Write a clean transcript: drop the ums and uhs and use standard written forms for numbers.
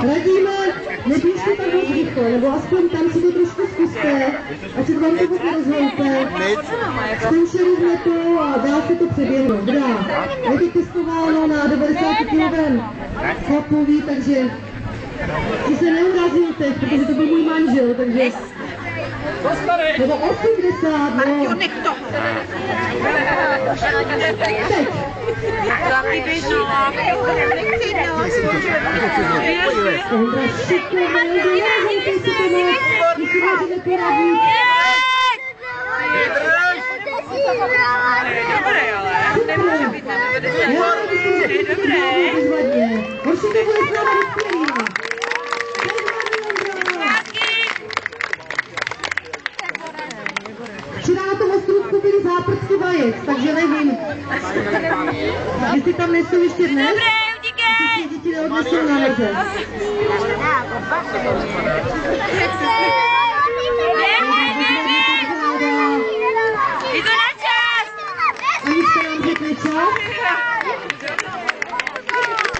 Radíme, neběžte tak moc rychle, nebo aspoň tam si to trošku zkuste, ať se vám to moc nerozhojte. Zkoušeli jsme to a dá se to přeběhnout. Dobrá, je to testováno na 90 kg chlapový, takže si se neurazil teď, protože to byl můj manžel, takže... Nebo 80, no. Teď. Ondra, šikovně, nerozhojte si to moc, musíme, že neporadí. Nemůže být na 90. Je dobré. Horší to bude s náma dospělýma. Včera na tom ostrůvku byly záprcky vajec, takže nevím. Jestli tam nejsou ještě dnes, jestli děti neodnesou na noze. Anička nám řekne čas.